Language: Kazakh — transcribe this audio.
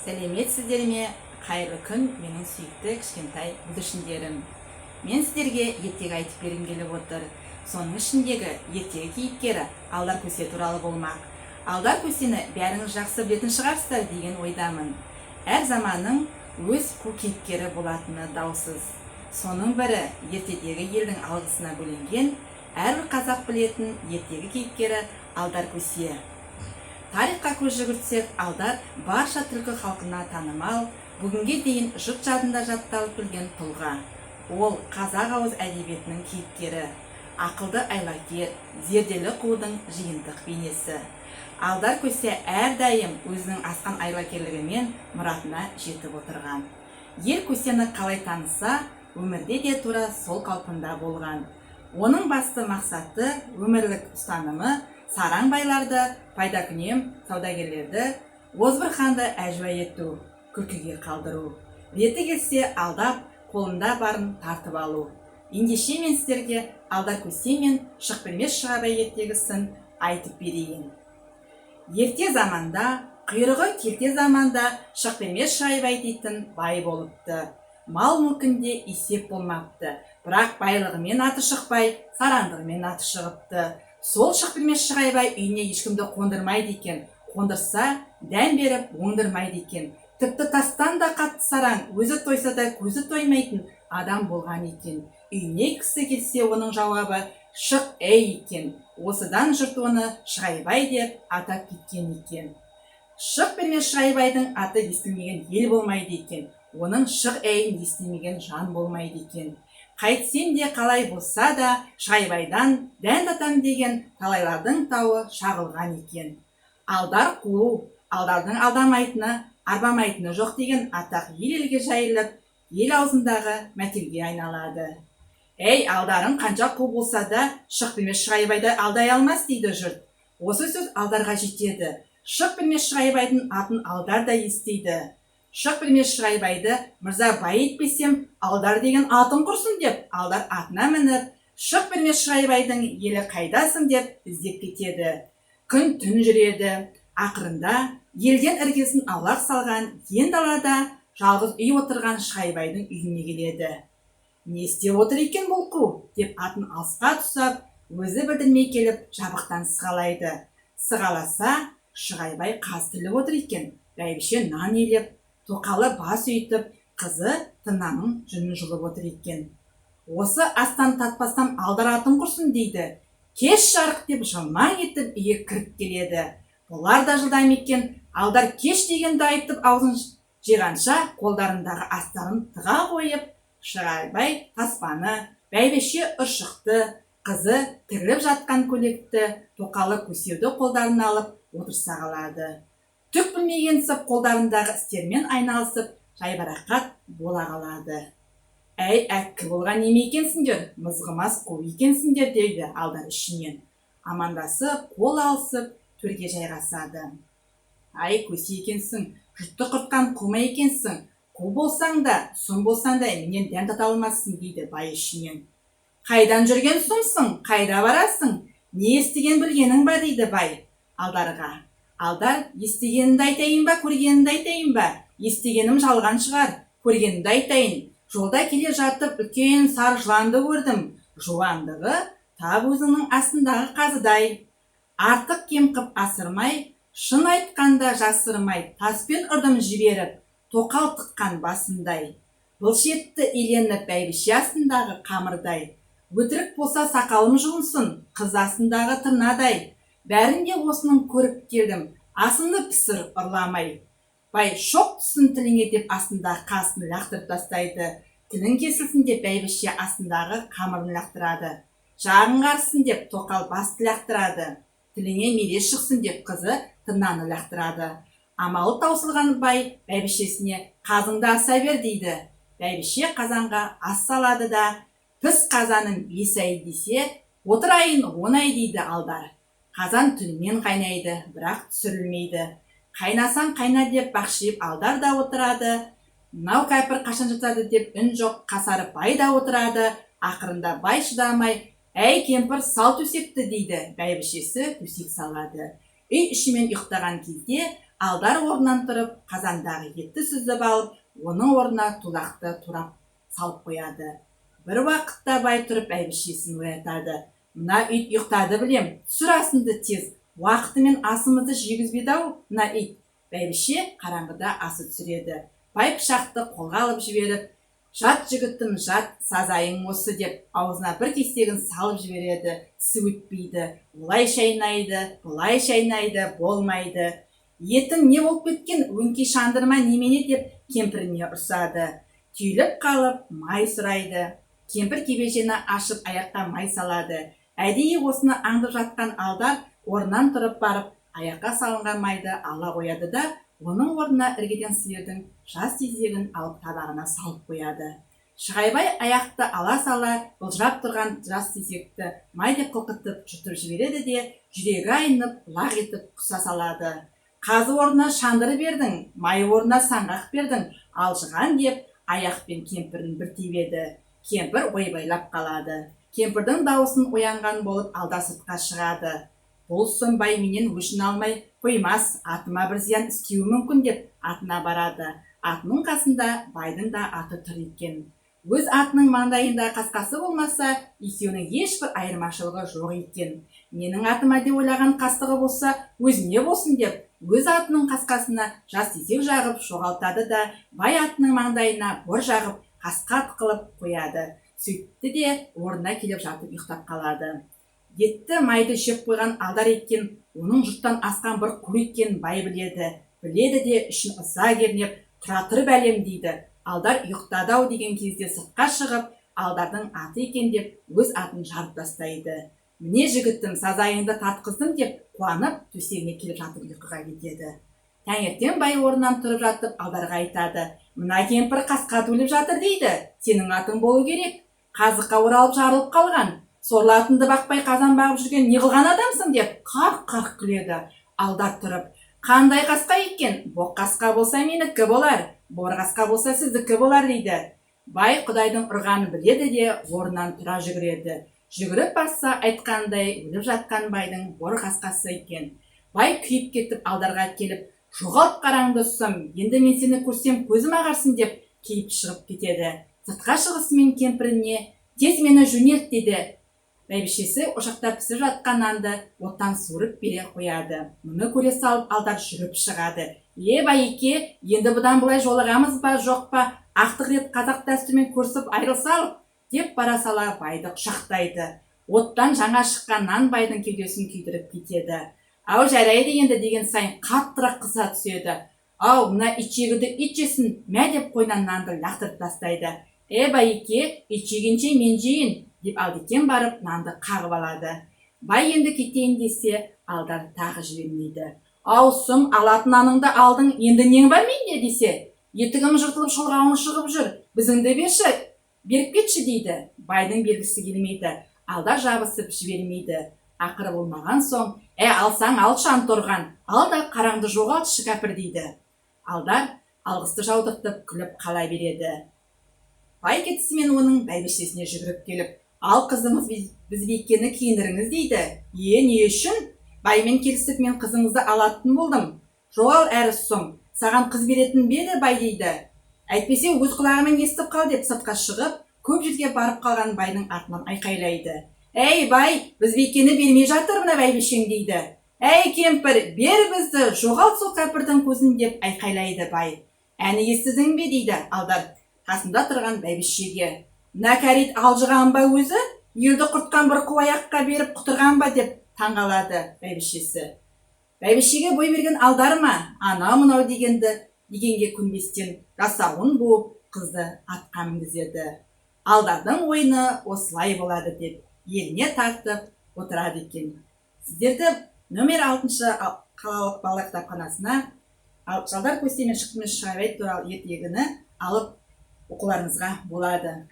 Сәлеметсіздер ме? Қайырлы күн, менің сүйікті кішкентай бүлдіршіндерім. Мен сіздерге ертегі айтып бергім келіп отыр. Соның ішіндегі ертегі кейіпкері Алдар Көсе туралы болмақ. Алдар Көсені бәріңіз жақсы білетін шығарсыздар деген ойдамын. Әр заманның өз кейіпкері болатыны даусыз. Соның бірі ертедегі елдің алғысына бөленген әрбір қазақ білетін ертегі кейіпкері Алдар Көсе. Тарихқа көз жүгіртсек, Алдар барша түркі халқына танымал, бүгінге дейін жұрт жадында жатталып білген тұлға. Ол қазақ ауыз әдебиетінің кейіпкері, ақылды айлакер, зерделі қудың жиынтық бейнесі. Алдар Көсе әрдайым өзінің асқан айлакерлігімен мұратына жетіп отырған. Ел Көсені қалай таныса, өмірде де тура сол қалпында болған. Оның басты мақсаты өмірлік ұстанымы сараң байларды, пайдакүнем саудагерлерді, озбыр ханды әжуа ету, күлкіге қалдыру. Реті келсе алдап, қолында барын тартып алу. Ендеше мен сіздерге Алдар Көсе мен Шықбермес Шығайбай ертегісін айтып берейін. Ерте заманда, құйрығы келте заманда Шықбермес Шығайбай дейтін бай болыпты. Мал мүлкінде есеп болмапты, бірақ байлығымен аты шықпай, сарандығымен аты шығыпты. Сол Шықбермес Шығайбай үйіне ешкімді қондырмайды екен, қондырса дәм беріп оңдырмайды екен. Тіпті тастан да қатты сараң, өзі тойса да көзі тоймайтын адам болған екен. Үйіне кісі келсе, оның жауабы шық әй екен. Осыдан жұрт оны Шығайбай деп атап кеткен екен. Шықбермес Шығайбайдың аты естілмеген ел болмайды екен. Оның шық әйін естілмеген жан болмайды екен. Қайтсем де қалай болса да Шығайбайдан дән татам деген талайлардың тауы шағылған екен. Алдар қу, алдардың алдамайтыны, арбамайтыны жоқ деген атақ ел-елге жайылып, ел аузындағы мәтелге айналады. Әй, алдарың қанша қу болса да Шықбермес Шығайбайды алдай алмас дейді жұрт. Осы сөз Алдарға жетеді. Шықбермес Шығайбайдың атын Алдар да естиді. Шықбермес Шығайбайды мырза бай етпесем, Алдар деген атын құрсын деп, Алдар атына мініп, Шықбермес Шығайбайдың елі қайдасың деп іздеп кетеді. Күн түн жүреді. Ақырында елден іргесін аулақ салған ен далада жалғыз үй отырған Шығайбайдың үйіне келеді. Не істеп отыр екен бұл қу деп атын алысқа тұсап, өзі білдірмей келіп жабықтан сығалайды. Сығаласа, Шығайбай қаз тіліп отыр екен. Бәйбіше нан елеп, тоқалы бас үйтіп, қызы тырнаның жүнін жұлып отыр екен. Осы астан татпастан Алдар атын құрсын дейді. Кеш жарық деп жылмаң етіп үйге кіріп келеді. Бұлар да жылдам екен. Алдар кеш дегенді айтып аузын жиғанша қолдарындағы астарын тыға қойып, Шығайбай таспаны, бәйбіше ұршықты, қызы тігіліп жатқан көйлекті, тоқалы көсеуді қолдарына алып отырса қалады. Түк білмегенсіп қолдарындағы істермен айналысып, жайбарақат бола қалады. Әй, әккі болған неме екенсіңдер, мызғымас қу екенсіңдер дейді Алдар ішінен. Амандасып, қол алысып, төрге жайғасады. Ай, Көсе екенсің, жұртты құртқан қума екенсің, қу болсаң да, сұм болсаң да менен дәм тата алмассың дейді бай ішінен. Қайдан жүрген сұмсың, қайда барасың, не естіген білгенің ба дейді бай Алдарға. Алдар, естігенімді айтайын ба, көргенімді айтайын ба? Естігенім жалған шығар, көргенімді айтайын. Жолда келе жатып үлкен сары жыланды көрдім. Жуандығы тап өзіңнің астындағы қазыдай. Артық кем қып асырмай, шын айтқанда жасырмай, таспен ұрдым жіберіп, тоқал тыққан басындай. Бұлшетті иленіп бәйбіше астындағы қамырдай. Өтірік болса сақалым жұлынсын, қыз астындағы тырнадай. Бәрінде осының көріп келдім, асынды пісір ұрламай. Бай шоқ түсін тіліңе деп астындағы қасын лақтырып тастайды. Тілің кесілсін деп бәйбіше астындағы қамырын лақтырады. Жағың қарсын деп тоқал басты лақтырады. Тіліңе мерез шықсын деп қызы тырнаны лақтырады. Амалы таусылған бай бәйбішесіне қазыңды аса бер дейді. Бәйбіше қазанға ас салады да, піс қазаның 5 ай десе, отырайын 10 ай дейді Алдар. Қазан түнімен қайнайды, бірақ түсірілмейді. Қайнасаң қайна деп бақшиып Алдар да отырады. Мынау кәпір қашан жатады деп үн жоқ, қасарып бай да отырады. Ақырында бай шыдамай, әй кемпір сал төсекті дейді. Бәйбішесі төсек салады. Үй ішімен ұйықтаған кезде Алдар орнынан тұрып, қазандағы етті сүзіп алып, оның орнына тулақты турап салып қояды. Бір уақытта бай тұрып бәйбішесін оятады. Мына ит ұйықтады білем, түсір асыңды тез, уақытымен асымызды жегізбеді-ау, мына ит. Бәйбіше қараңғыда асы түсіреді. Бай пышақты қолға алып жіберіп, жат жігіттің жат сазайың осы деп, аузына бір кесегін салып жібереді. Тісі өтпейді, олай шайнайды, бұлай шайнайды, болмайды. Етің не болып кеткен, өңкей шандырма немене деп кемпіріне ұрсады. Түйіліп қалып, май сұрайды. Кемпір кебежені ашып аяққа май салады. Әдейі осыны аңдып жатқан Алдар орнынан тұрып барып, аяққа салынған майды ала қояды да, оның орнына іргеден сиырдың жас тезегін алып табағына салып қояды. Шығайбай аяқты ала сала, былжырап тұрған жас тезекті майды қылқытып жұтып жібереді де, жүрегі айнып, лақ етіп құса салады. Қазы орнына шандыры бердің, май орнына саңғақ бердің, алжыған деп, аяқпен кемпірін бір тебеді. Кемпір ойбайлап қалады. Кемпірдің дауысын оянған болып, Алдар сыртқа шығады. Болсын бай менен өшін алмай қоймас, атыма бір зиян істеуі мүмкін деп атына барады. Атының қасында байдың да аты тұр екен. Өз атының маңдайында қасқасы болмаса, екеуінің ешбір айырмашылығы жоқ екен. Менің атыма деп ойлаған қастығы болса, өзіне болсын деп, өз атының қасқасына жас тезек жағып жоғалтады да, бай атының маңдайына бор жағып, қасқа тықылып қояды. Сөйтті де орнына келіп жатып ұйықтап қалады. Етті майды жеп қойған Алдар екен, оның жұрттан асқан бір қу екен бай біледі. Біледі де ішін ыза кернеп, тұра тұр бәлем дейді. Алдар ұйықтады-ау деген кезде сыртқа шығып, Алдардың аты екен деп, өз атын жарып тастайды. Міне жігіттім, сазайыңды тартқыздым деп, қуанып, төсегіне келіп жатып ұйқыға кетеді. Таңертең бай орнынан тұрып жатып, Алдарға айтады: мына кемпір қасқа төліп жатыр дейді, сенің атың болу керек. Қазыққа оралып жарылып қалған, сорлатынды бақпай қазан бағып жүрген не қылған адамсың деп, қарқ-қарқ күледі. Алдар тұрып: қандай қасқа екен? Боқ қасқа болса менікі болар, бор қасқа болса сіздікі болар дейді. Бай құдайдың ұрғанын біледі де, орнынан тұра жүгіреді. Жүгіріп барса, айтқандай өліп жатқан байдың бор қасқасы екен. Бай күйіп кетіп Алдарға келіп: жоғалт қараңды сұм, енді мен сені көрсем көзім ағарсын деп кейіп шығып кетеді. Сыртқа шығысымен кемпіріне: тез мені жөнелт дейді. Бәйбішесі ошақта пісіп жатқан нанды оттан суырып бере қояды. Мұны көре салып Алдар жүріп шығады. Байеке, енді бұдан былай жолығамыз ба, жоқ па, ақтық рет қазақ дәстүрімен көрісіп айрылсалық деп бара сала байды құшақтайды. Оттан жаңа шыққан нан байдың кеудесін күйдіріп кетеді. Ау жарайды енді деген сайын қаттырақ қыса түседі. Ау, мына итжегірді ит жесін, мә деп қойнан нанды лақтырып тастайды. Байеке, ит жегенше мен жейін деп Алдекем барып нанды қағып алады. Бай енді кетейін десе, Алдар тағы жібермейді. Ау сұм, алатын наныңды алдың, енді нең бар менде десе, етігім жыртылып шылғауың шығып жүр, біздіңді берші, беріп кетші дейді. Байдың бергісі келмейді. Алдар жабысып жібермейді. Ақыры болмаған соң: алсаң ал шанторған, ал да қараңды жоғалтшы кәпір дейді. Алдар алғысты жаудыртып күліп қала береді. Бай кетісімен оның бәйбішесіне жүгіріп келіп: ал қызыңыз бізбекені киіндіріңіз дейді. Не үшін? Баймен келісіп мен қызыңызды алатын болдым. Жоғал әрі сұм, саған қыз беретін беді бай дейді. Әйтпесе өз құлағымен естіп қал деп сыртқа шығып, көп жерге барып қалған байдың артынан айқайлайды. Бай, бізбекені бермей жатыр мына бәйбішең дейді. Кемпір, бер бізді, жоғалт сол кәпірдің көзін деп айқайлайды бай. Әні естідің бе дейді Алдар қасында тұрған бәйбішеге. Мына кәрит алжыған ба өзі? Елді құртқан бір қу аяққа беріп құтырған ба деп таңғалады бәйбішесі. Бәйбішеге бой берген Алдар ма? Анау-мынау дегенге көнбестен жасауын буып қызды атқа мінгізеді. Алдардың ойыны осылай болады деп еліне тартып отырады екен. Сіздерді нөмір 6 қалалық балалар кітапханасына Жалдар Көстен мен Шықтымеш Шығайбай туралы ертегіні алып оқуларыңызға болады.